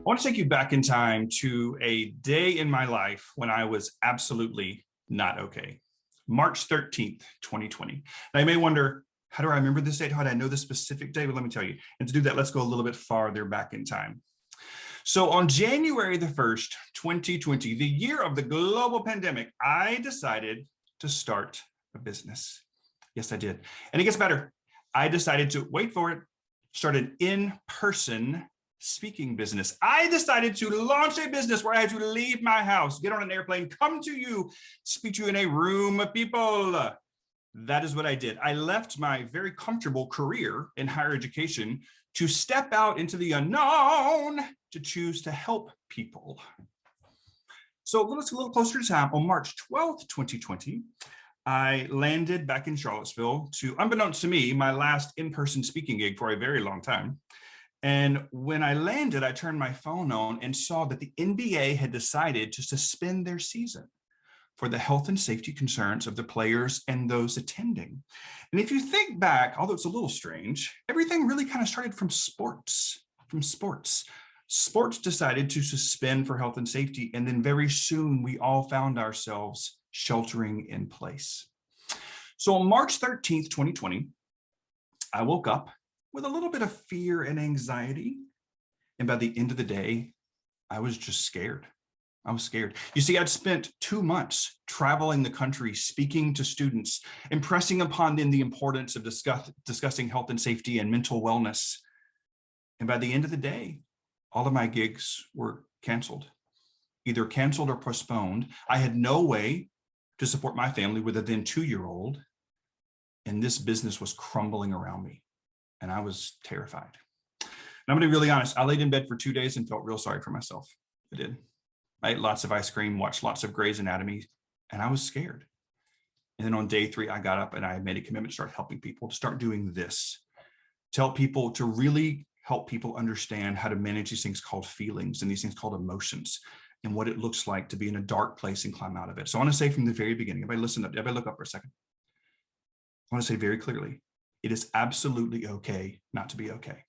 want to take you back in time to a day in my life when I was absolutely not okay. March 13th, 2020. Now you may wonder, how do I remember this date? How do I know this specific day? Well, let me tell you. And to do that, let's go a little bit farther back in time. So on January the 1st, 2020, the year of the global pandemic, I decided to start a business. Yes, I did. And it gets better. I decided to, wait for it, start an in-person speaking business. I decided to launch a business where I had to leave my house, get on an airplane, come to you, speak to you in a room of people. That is what I did. I left my very comfortable career in higher education to step out into the unknown to choose to help people. So let's get a little closer to time. On March 12th, 2020, I landed back in Charlottesville to, unbeknownst to me, my last in-person speaking gig for a very long time. And when I landed, I turned my phone on and saw that the NBA had decided to suspend their season for the health and safety concerns of the players and those attending. And if you think back, although it's a little strange, everything really kind of started from sports. Sports decided to suspend for health and safety, and then very soon we all found ourselves sheltering in place. So on March 13th, 2020, I woke up with a little bit of fear and anxiety. And by the end of the day, I was just scared. I was scared. You see, I'd spent 2 months traveling the country, speaking to students, impressing upon them the importance of discussing health and safety and mental wellness. And by the end of the day, all of my gigs were canceled, either canceled or postponed. I had no way to support my family with a then 2-year-old, and this business was crumbling around me, and I was terrified. And I'm going to be really honest, I laid in bed for 2 days and felt real sorry for myself. I did. I ate lots of ice cream, watched lots of Grey's Anatomy, and I was scared. And then on day 3, I got up and I made a commitment to start helping people, to start doing this, to help people, to really help people understand how to manage these things called feelings and these things called emotions, and what it looks like to be in a dark place and climb out of it. So I want to say from the very beginning, everybody listen up, everybody look up for a second. I want to say very clearly, it is absolutely okay not to be okay.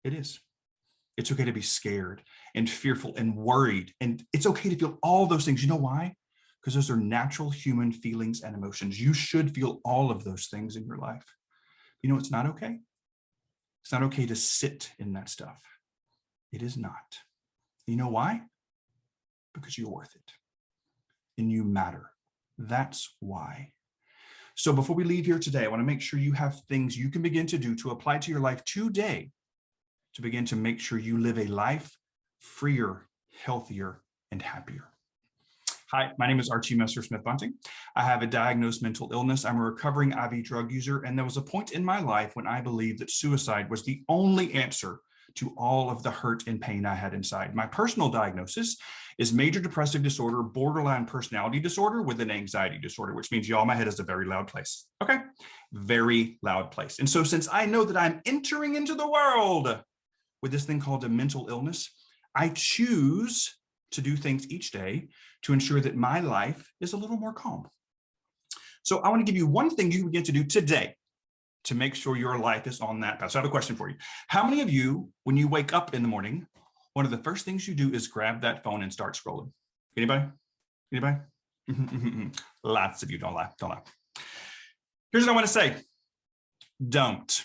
It is. It's okay to be scared and fearful and worried. And it's okay to feel all those things. You know why? Because those are natural human feelings and emotions. You should feel all of those things in your life. You know, it's not okay. It's not okay to sit in that stuff. It is not. You know why? Because you're worth it and you matter. That's why. So before we leave here today, I want to make sure you have things you can begin to do to apply to your life today to begin to make sure you live a life freer, healthier, and happier. Hi, my name is Archie Messersmith-Bunting. I have a diagnosed mental illness. I'm a recovering IV drug user, and there was a point in my life when I believed that suicide was the only answer to all of the hurt and pain I had inside. My personal diagnosis is major depressive disorder, borderline personality disorder with an anxiety disorder, which means y'all, my head is a very loud place. Okay, very loud place. And so since I know that I'm entering into the world with this thing called a mental illness, I choose to do things each day to ensure that my life is a little more calm. So I want to give you one thing you can begin to do today to make sure your life is on that path. So I have a question for you. How many of you, when you wake up in the morning, one of the first things you do is grab that phone and start scrolling? Anybody? Anybody? Lots of you. Don't laugh. Don't laugh. Here's what I want to say. Don't.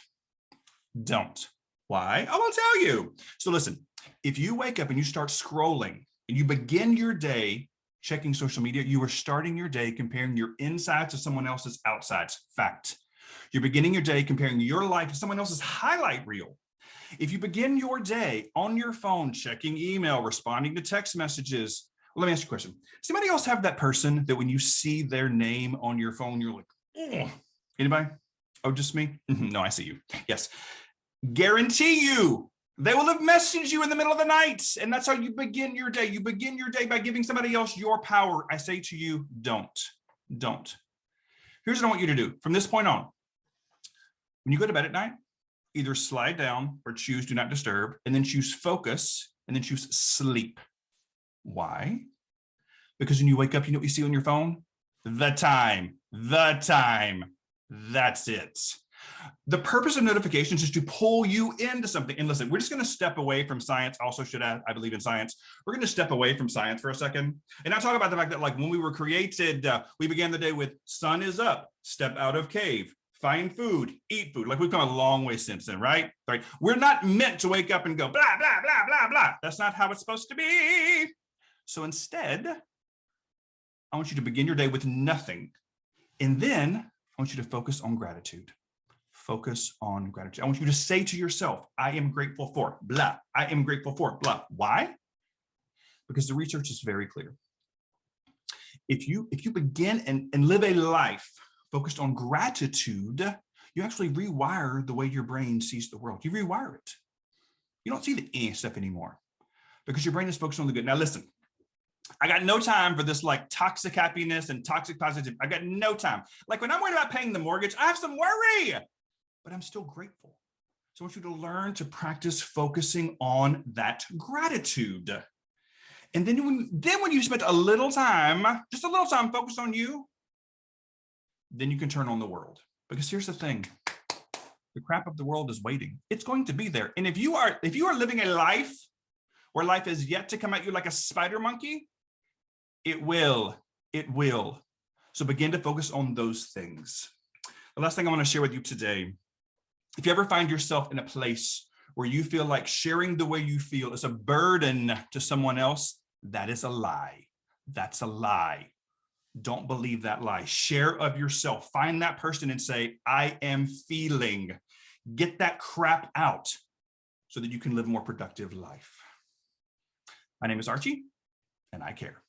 Why? I will tell you. So listen, if you wake up and you start scrolling and you begin your day checking social media, you are starting your day comparing your insides to someone else's outsides. Fact. You're beginning your day comparing your life to someone else's highlight reel. If you begin your day on your phone, checking email, responding to text messages, well, let me ask you a question. Does anybody else have that person that when you see their name on your phone, you're like, oh, anybody? Oh, just me? No, I see you. Yes. Guarantee you, they will have messaged you in the middle of the night. And that's how you begin your day. You begin your day by giving somebody else your power. I say to you, don't. Here's what I want you to do from this point on. When you go to bed at night, either slide down or choose do not disturb, and then choose focus, and then choose sleep. Why? Because when you wake up, you know what you see on your phone? The time. That's it. The purpose of notifications is to pull you into something. And listen, we're just going to step away from science. Also, should add, I believe in science. We're going to step away from science for a second. And I'll talk about the fact that, like, when we were created, we began the day with sun is up, step out of cave, find food, eat food. Like, we've come a long way since then, right? Right. We're not meant to wake up and go, blah, blah, blah, blah, blah. That's not how it's supposed to be. So instead, I want you to begin your day with nothing. And then I want you to focus on gratitude. Focus on gratitude. I want you to say to yourself, I am grateful for blah. I am grateful for blah. Why? Because the research is very clear. If you begin and live a life focused on gratitude, you actually rewire the way your brain sees the world. You rewire it. You don't see the stuff anymore because your brain is focused on the good. Now listen, I got no time for this like toxic happiness and toxic positivity. I got no time. Like when I'm worried about paying the mortgage, I have some worry, but I'm still grateful. So I want you to learn to practice focusing on that gratitude. And then when you spend a little time, just a little time focused on you, then you can turn on the world. Because here's the thing, the crap of the world is waiting. It's going to be there. And if you are living a life where life is yet to come at you like a spider monkey, it will. So begin to focus on those things. The last thing I want to share with you today, if you ever find yourself in a place where you feel like sharing the way you feel is a burden to someone else, that is a lie. That's a lie. Don't believe that lie. Share of yourself. Find that person and say, I am feeling. Get that crap out so that you can live a more productive life. My name is Archie, and I care.